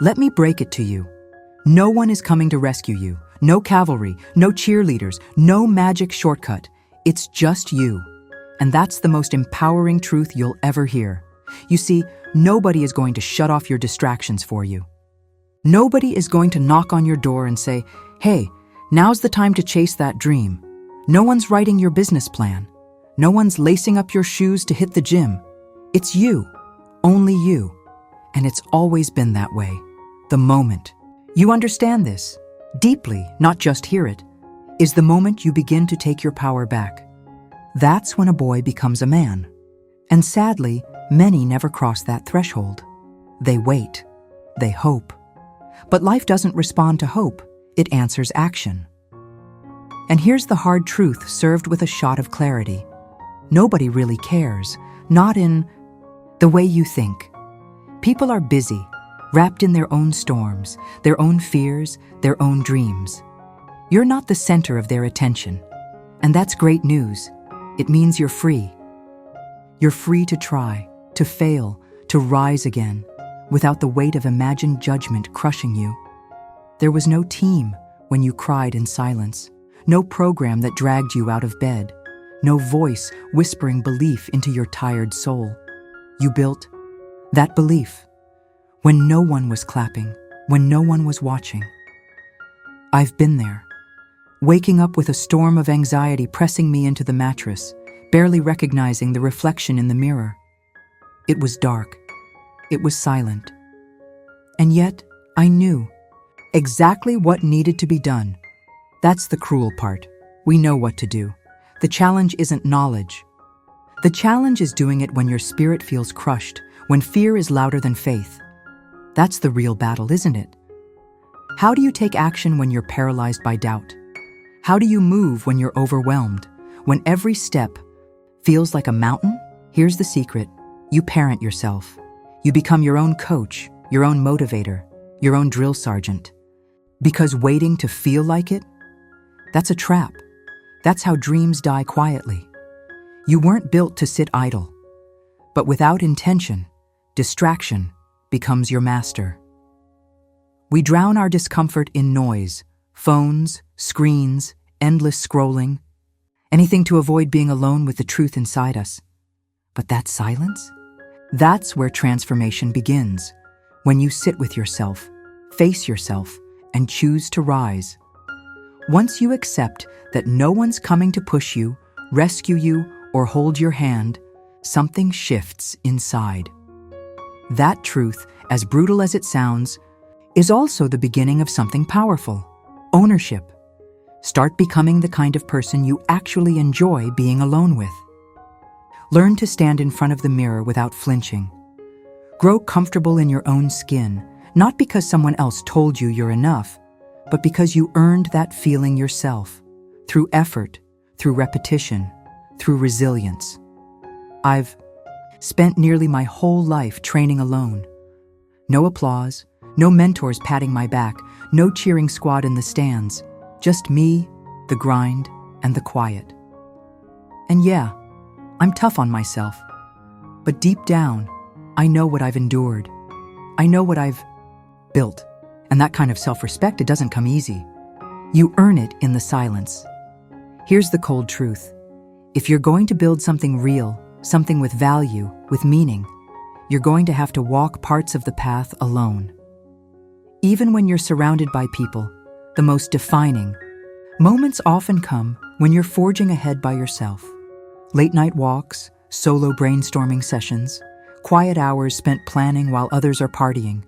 Let me break it to you. No one is coming to rescue you. No cavalry, no cheerleaders, no magic shortcut. It's just you. And that's the most empowering truth you'll ever hear. You see, nobody is going to shut off your distractions for you. Nobody is going to knock on your door and say, "Hey, now's the time to chase that dream." No one's writing your business plan. No one's lacing up your shoes to hit the gym. It's you, only you. And it's always been that way. The moment you understand this, deeply, not just hear it, is the moment you begin to take your power back. That's when a boy becomes a man. And sadly, many never cross that threshold. They wait. They hope. But life doesn't respond to hope. It answers action. And here's the hard truth served with a shot of clarity. Nobody really cares, not in the way you think. People are busy, wrapped in their own storms, their own fears, their own dreams. You're not the center of their attention. And that's great news. It means you're free. You're free to try, to fail, to rise again, without the weight of imagined judgment crushing you. There was no team when you cried in silence, no program that dragged you out of bed, no voice whispering belief into your tired soul. You built that belief when no one was clapping, when no one was watching. I've been there, waking up with a storm of anxiety pressing me into the mattress, barely recognizing the reflection in the mirror. It was dark. It was silent. And yet, I knew exactly what needed to be done. That's the cruel part. We know what to do. The challenge isn't knowledge. The challenge is doing it when your spirit feels crushed, when fear is louder than faith. That's the real battle, isn't it? How do you take action when you're paralyzed by doubt? How do you move when you're overwhelmed? When every step feels like a mountain? Here's the secret. You parent yourself. You become your own coach, your own motivator, your own drill sergeant. Because waiting to feel like it? That's a trap. That's how dreams die quietly. You weren't built to sit idle. But without intention, distraction becomes your master. We drown our discomfort in noise, phones, screens, endless scrolling, anything to avoid being alone with the truth inside us. But that silence? That's where transformation begins, when you sit with yourself, face yourself, and choose to rise. Once you accept that no one's coming to push you, rescue you, or hold your hand, something shifts inside. That truth, as brutal as it sounds, is also the beginning of something powerful: ownership. Start becoming the kind of person you actually enjoy being alone with. Learn to stand in front of the mirror without flinching. Grow comfortable in your own skin, not because someone else told you you're enough, but because you earned that feeling yourself, through effort, through repetition, through resilience. I've spent nearly my whole life training alone. No applause, no mentors patting my back, no cheering squad in the stands, just me, the grind, and the quiet. And yeah, I'm tough on myself, but deep down, I know what I've endured. I know what I've built, and that kind of self-respect, it doesn't come easy. You earn it in the silence. Here's the cold truth. If you're going to build something real, something with value, with meaning, you're going to have to walk parts of the path alone. Even when you're surrounded by people, the most defining moments often come when you're forging ahead by yourself. Late-night walks, solo brainstorming sessions, quiet hours spent planning while others are partying.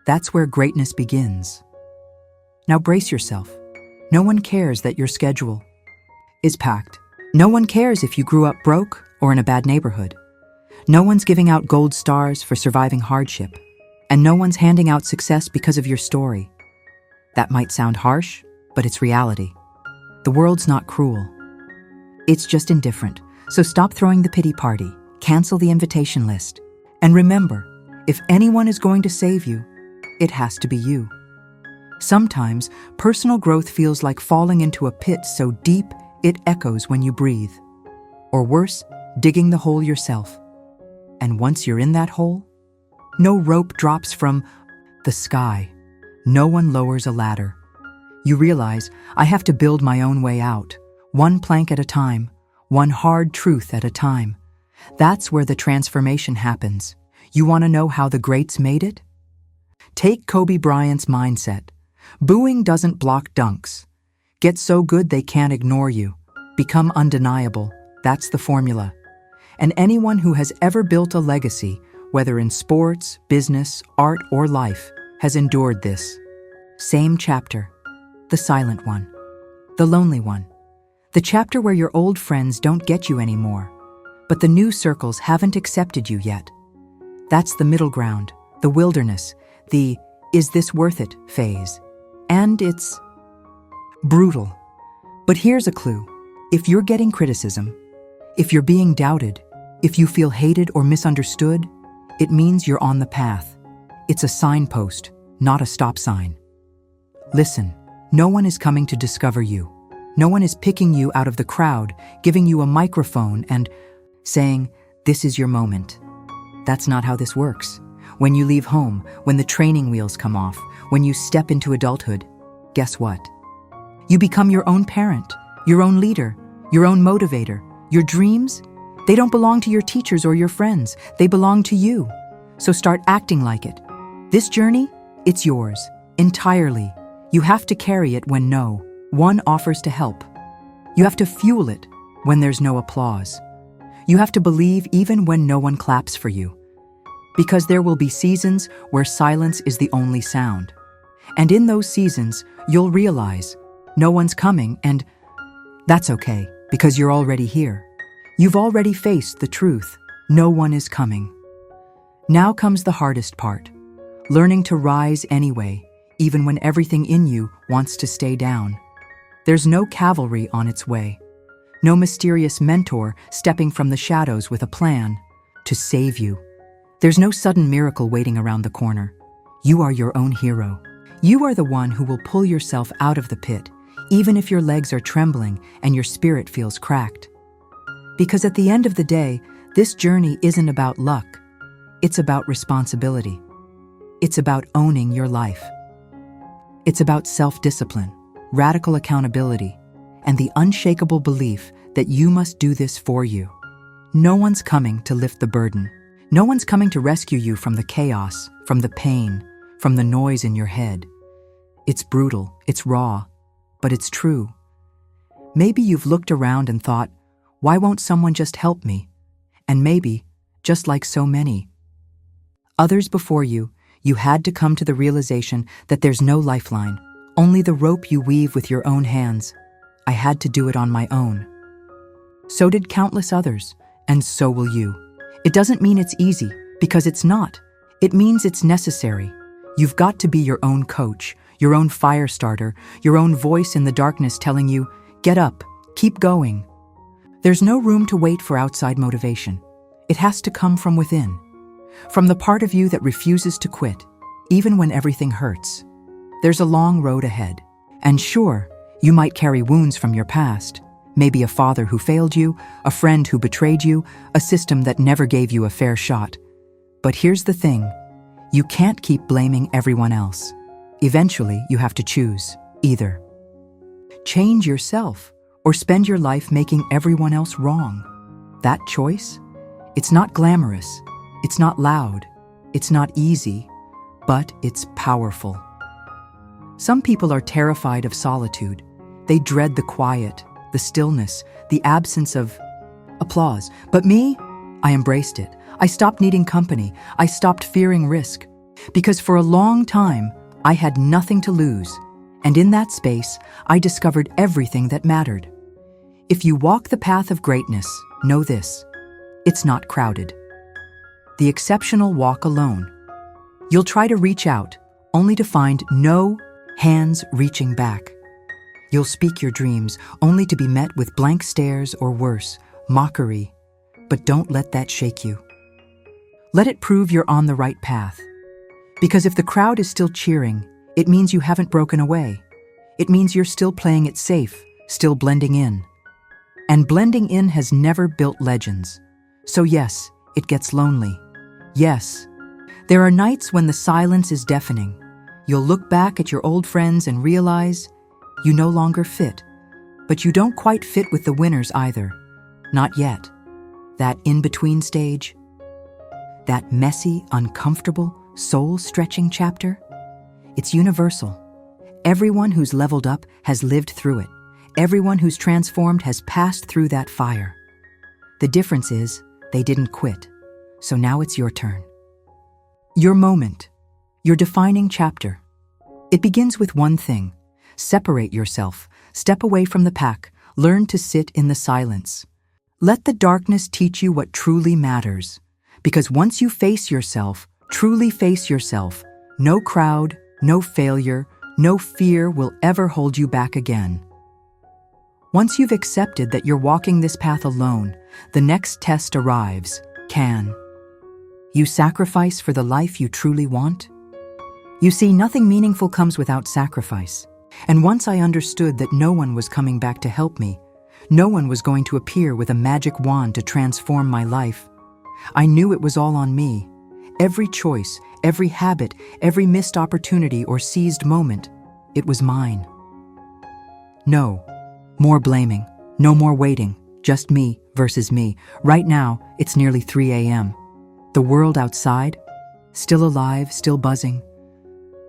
That's where greatness begins. Now brace yourself. No one cares that your schedule is packed. No one cares if you grew up broke or in a bad neighborhood. No one's giving out gold stars for surviving hardship. And no one's handing out success because of your story. That might sound harsh, but it's reality. The world's not cruel. It's just indifferent. So stop throwing the pity party, cancel the invitation list. And remember, if anyone is going to save you, it has to be you. Sometimes, personal growth feels like falling into a pit so deep it echoes when you breathe. Or worse, digging the hole yourself. And once you're in that hole, no rope drops from the sky. No one lowers a ladder. You realize, I have to build my own way out, one plank at a time, one hard truth at a time. That's where the transformation happens. You want to know how the greats made it? Take Kobe Bryant's mindset. Booing doesn't block dunks. Get so good they can't ignore you. Become undeniable. That's the formula. And anyone who has ever built a legacy, whether in sports, business, art, or life, has endured this. Same chapter. The silent one. The lonely one. The chapter where your old friends don't get you anymore, but the new circles haven't accepted you yet. That's the middle ground, the wilderness, the "is this worth it" phase. And it's brutal. But here's a clue. If you're getting criticism, if you're being doubted, if you feel hated or misunderstood, it means you're on the path. It's a signpost, not a stop sign. Listen, no one is coming to discover you. No one is picking you out of the crowd, giving you a microphone and saying, "This is your moment." That's not how this works. When you leave home, when the training wheels come off, when you step into adulthood, guess what? You become your own parent, your own leader, your own motivator. Your dreams, they don't belong to your teachers or your friends. They belong to you. So start acting like it. This journey, it's yours, entirely. You have to carry it when no one offers to help. You have to fuel it when there's no applause. You have to believe even when no one claps for you. Because there will be seasons where silence is the only sound. And in those seasons, you'll realize no one's coming, and that's okay, because you're already here. You've already faced the truth. No one is coming. Now comes the hardest part, learning to rise anyway, even when everything in you wants to stay down. There's no cavalry on its way. No mysterious mentor stepping from the shadows with a plan to save you. There's no sudden miracle waiting around the corner. You are your own hero. You are the one who will pull yourself out of the pit, even if your legs are trembling and your spirit feels cracked. Because at the end of the day, this journey isn't about luck. It's about responsibility. It's about owning your life. It's about self-discipline, radical accountability, and the unshakable belief that you must do this for you. No one's coming to lift the burden. No one's coming to rescue you from the chaos, from the pain, from the noise in your head. It's brutal, it's raw, but it's true. Maybe you've looked around and thought, why won't someone just help me? And maybe, just like so many others before you, you had to come to the realization that there's no lifeline, only the rope you weave with your own hands. I had to do it on my own. So did countless others, and so will you. It doesn't mean it's easy, because it's not. It means it's necessary. You've got to be your own coach, your own fire starter, your own voice in the darkness telling you, get up, keep going. There's no room to wait for outside motivation. It has to come from within, from the part of you that refuses to quit, even when everything hurts. There's a long road ahead, and sure, you might carry wounds from your past, maybe a father who failed you, a friend who betrayed you, a system that never gave you a fair shot. But here's the thing, you can't keep blaming everyone else. Eventually, you have to choose, either change yourself or spend your life making everyone else wrong. That choice? It's not glamorous, it's not loud, it's not easy, but it's powerful. Some people are terrified of solitude. They dread the quiet, the stillness, the absence of applause. But me, I embraced it. I stopped needing company. I stopped fearing risk. Because for a long time, I had nothing to lose. And in that space, I discovered everything that mattered. If you walk the path of greatness, know this: it's not crowded. The exceptional walk alone. You'll try to reach out, only to find no hands reaching back. You'll speak your dreams, only to be met with blank stares or worse, mockery. But don't let that shake you. Let it prove you're on the right path. Because if the crowd is still cheering, it means you haven't broken away. It means you're still playing it safe, still blending in. And blending in has never built legends. So yes, it gets lonely. Yes, there are nights when the silence is deafening, You'll look back at your old friends and realize you no longer fit. But you don't quite fit with the winners either. Not yet. That in-between stage, that messy, uncomfortable, soul-stretching chapter, it's universal. Everyone who's leveled up has lived through it. Everyone who's transformed has passed through that fire. The difference is, they didn't quit. So now it's your turn. Your moment. Your defining chapter. It begins with one thing. Separate yourself. Step away from the pack. Learn to sit in the silence. Let the darkness teach you what truly matters. Because once you face yourself, truly face yourself, no crowd, no failure, no fear will ever hold you back again. Once you've accepted that you're walking this path alone, the next test arrives. Can you sacrifice for the life you truly want? You see, nothing meaningful comes without sacrifice. And once I understood that no one was coming back to help me, no one was going to appear with a magic wand to transform my life, I knew it was all on me. Every choice, every habit, every missed opportunity or seized moment, it was mine. No more blaming, no more waiting, just me versus me. Right now, it's nearly 3 a.m. The world outside, still alive, still buzzing.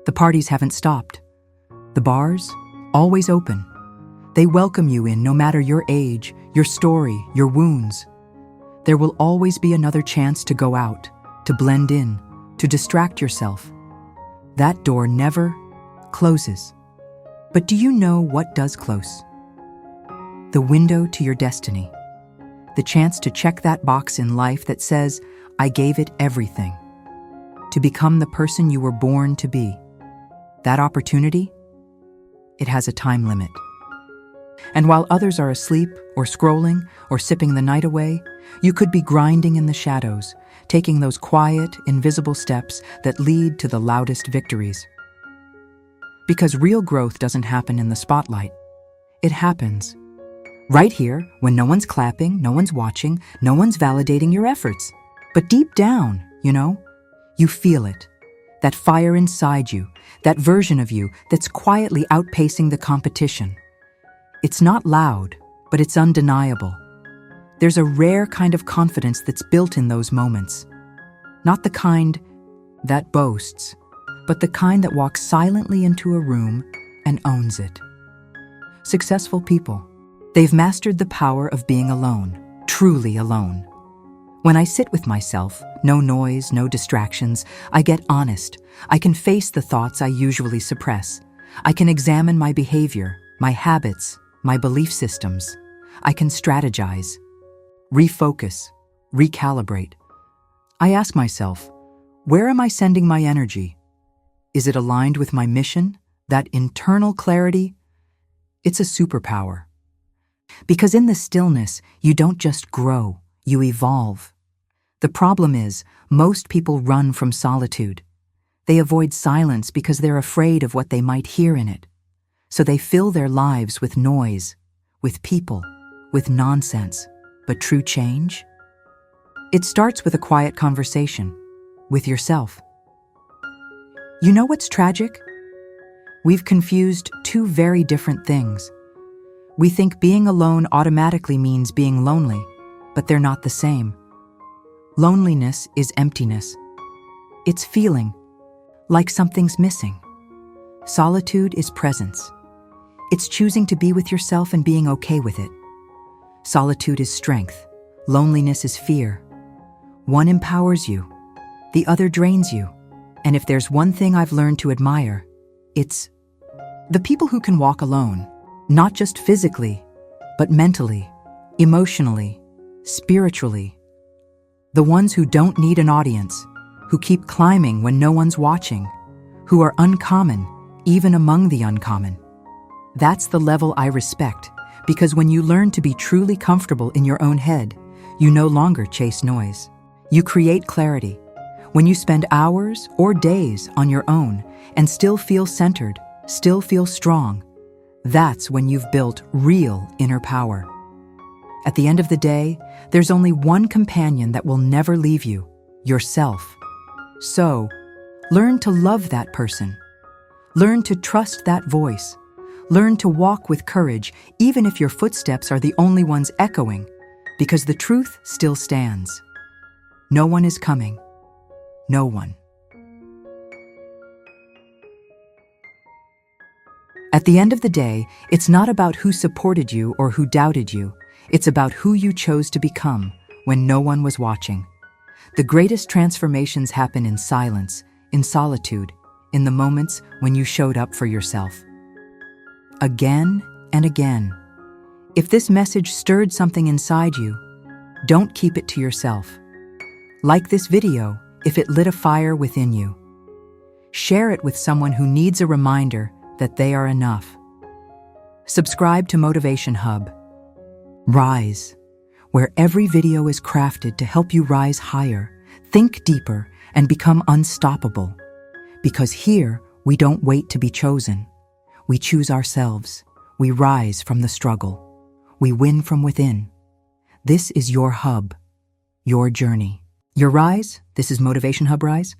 The parties haven't stopped. The bars, always open. They welcome you in no matter your age, your story, your wounds. There will always be another chance to go out, to blend in, to distract yourself. That door never closes. But do you know what does close? The window to your destiny. The chance to check that box in life that says, I gave it everything. To become the person you were born to be. That opportunity, it has a time limit. And while others are asleep or scrolling or sipping the night away, you could be grinding in the shadows, taking those quiet, invisible steps that lead to the loudest victories. Because real growth doesn't happen in the spotlight. It happens right here when no one's clapping, no one's watching, no one's validating your efforts. But deep down, you feel it. That fire inside you, that version of you that's quietly outpacing the competition. It's not loud, but it's undeniable. There's a rare kind of confidence that's built in those moments. Not the kind that boasts, but the kind that walks silently into a room and owns it. Successful people, they've mastered the power of being alone, truly alone. When I sit with myself, no noise, no distractions, I get honest. I can face the thoughts I usually suppress. I can examine my behavior, my habits, my belief systems. I can strategize, refocus, recalibrate. I ask myself, where am I sending my energy? Is it aligned with my mission? That internal clarity? It's a superpower. Because in the stillness, you don't just grow, you evolve. The problem is, most people run from solitude. They avoid silence because they're afraid of what they might hear in it. So they fill their lives with noise, with people, with nonsense. But true change? It starts with a quiet conversation, with yourself. You know what's tragic? We've confused two very different things. We think being alone automatically means being lonely, but they're not the same. Loneliness is emptiness. It's feeling like something's missing. Solitude is presence. It's choosing to be with yourself and being okay with it. Solitude is strength. Loneliness is fear. One empowers you. The other drains you. And if there's one thing I've learned to admire, it's the people who can walk alone, not just physically, but mentally, emotionally, spiritually. The ones who don't need an audience, who keep climbing when no one's watching, who are uncommon, even among the uncommon. That's the level I respect, because when you learn to be truly comfortable in your own head, you no longer chase noise. You create clarity. When you spend hours or days on your own and still feel centered, still feel strong, that's when you've built real inner power. At the end of the day, there's only one companion that will never leave you, yourself. So, learn to love that person. Learn to trust that voice. Learn to walk with courage, even if your footsteps are the only ones echoing, because the truth still stands. No one is coming. No one. At the end of the day, it's not about who supported you or who doubted you. It's about who you chose to become when no one was watching. The greatest transformations happen in silence, in solitude, in the moments when you showed up for yourself. Again and again. If this message stirred something inside you, don't keep it to yourself. Like this video if it lit a fire within you. Share it with someone who needs a reminder that they are enough. Subscribe to Motivation Hub. Rise, where every video is crafted to help you rise higher, think deeper, and become unstoppable. Because here, we don't wait to be chosen. We choose ourselves. We rise from the struggle. We win from within. This is your hub, your journey. Your rise, this is Motivation Hub Rise.